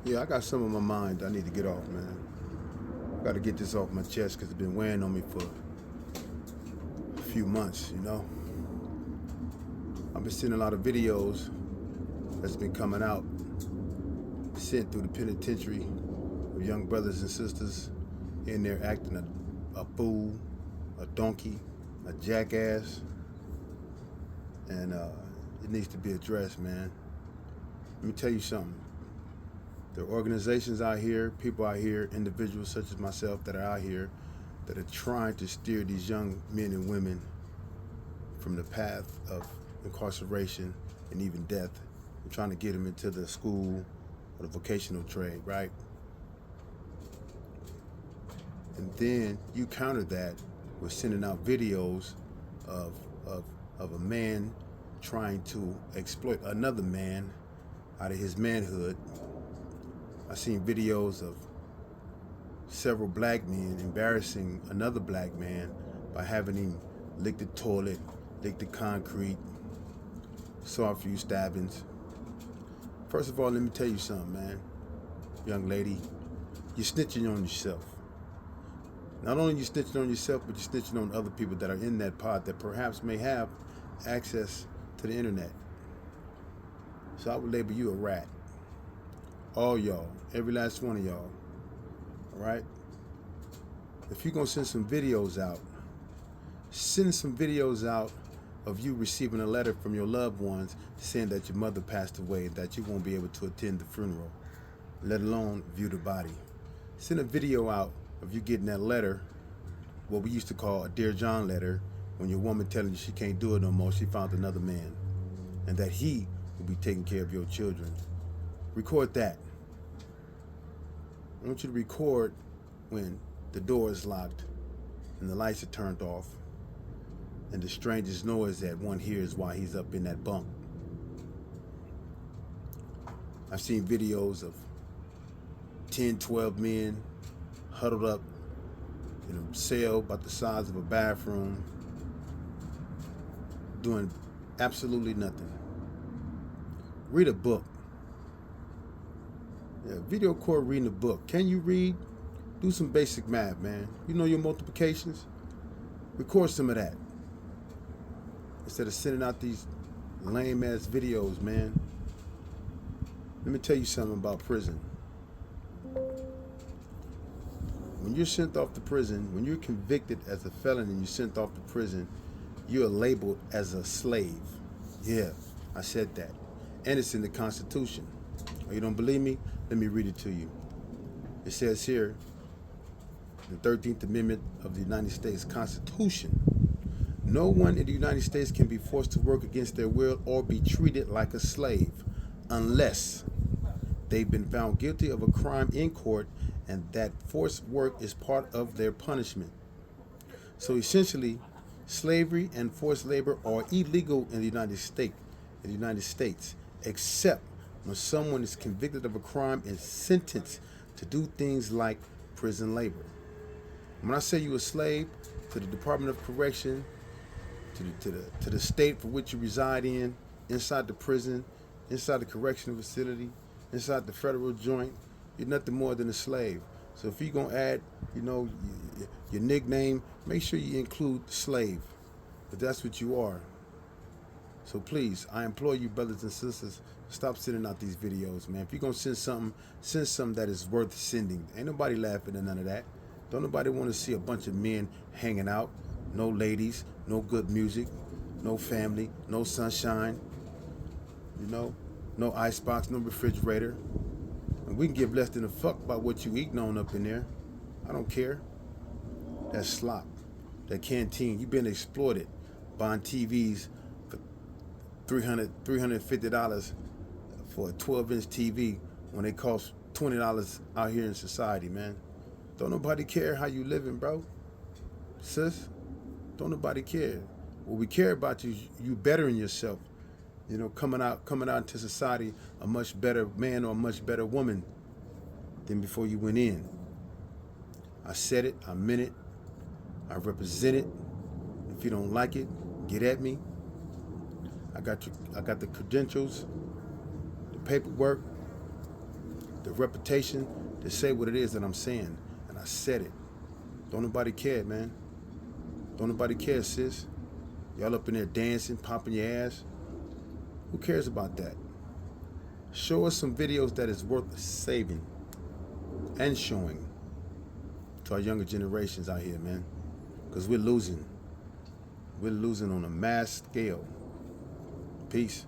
Yeah, I got some on my mind I need to get off, man. Got to get this off my chest because it's been weighing on me for a few months, you know? I've been seeing a lot of videos that's been coming out, sent through the penitentiary of young brothers and sisters in there acting a fool, a donkey, a jackass, and it needs to be addressed, man. Let me tell you something. There are organizations out here, people out here, individuals such as myself that are out here that are trying to steer these young men and women from the path of incarceration and even death. I'm trying to get them into the school or the vocational trade, right? And then you counter that with sending out videos of a man trying to exploit another man out of his manhood. I've seen videos of several black men embarrassing another black man by having him lick the toilet, lick the concrete, saw a few stabbings. First of all, let me tell you something, man. Young lady, you're snitching on yourself. Not only are you snitching on yourself, but you're snitching on other people that are in that pod that perhaps may have access to the internet. So I would label you a rat. All y'all, every last one of y'all, all right? If you're gonna send some videos out, send some videos out of you receiving a letter from your loved ones saying that your mother passed away, that you won't be able to attend the funeral, let alone view the body. Send a video out of you getting that letter, what we used to call a Dear John letter, when your woman telling you she can't do it no more, she found another man, and that he will be taking care of your children. Record that. I want you to record when the door is locked and the lights are turned off and the strangest noise that one hears while he's up in that bunk. I've seen videos of 10, 12 men huddled up in a cell about the size of a bathroom doing absolutely nothing. Read a book. Yeah, video record reading a book. Can you read? Do some basic math, man. You know your multiplications? Record some of that. Instead of sending out these lame ass videos, man. Let me tell you something about prison. When you're sent off to prison, when you're convicted as a felon and you're sent off to prison, you're labeled as a slave. Yeah, I said that. And it's in the Constitution. Oh, you don't believe me? Let me read it to you. It says here, the 13th Amendment of the United States Constitution, no one in the United States can be forced to work against their will or be treated like a slave unless they've been found guilty of a crime in court and that forced work is part of their punishment. So essentially, slavery and forced labor are illegal in the United States, except when someone is convicted of a crime and sentenced to do things like prison labor. When I say you're a slave to the Department of Correction, to the state for which you reside in, inside the prison, inside the correctional facility, inside the federal joint, you're nothing more than a slave. So if you're gonna add, your nickname, make sure you include slave, but that's what you are. So please, I implore you, brothers and sisters, stop sending out these videos, man. If you're gonna send something that is worth sending. Ain't nobody laughing at none of that. Don't nobody want to see a bunch of men hanging out, no ladies, no good music, no family, no sunshine, no icebox, no refrigerator. And we can give less than a fuck about what you eating on up in there. I don't care. That slop, that canteen, you've been exploited buying TVs for $350 for a 12-inch TV when they cost $20 out here in society, man. Don't nobody care how you living, bro. Sis, don't nobody care. What we care about you bettering yourself. Coming out into society a much better man or a much better woman than before you went in. I said it, I meant it, I represent it. If you don't like it, get at me. I got the credentials, the paperwork. the reputation to say what it is that I'm saying. And I said it. Don't nobody care, man. Don't nobody care, sis. Y'all up in there dancing, popping your ass. Who cares about that? Show us some videos that is worth saving and showing to our younger generations out here, man. Because we're losing. We're losing on a mass scale. Peace.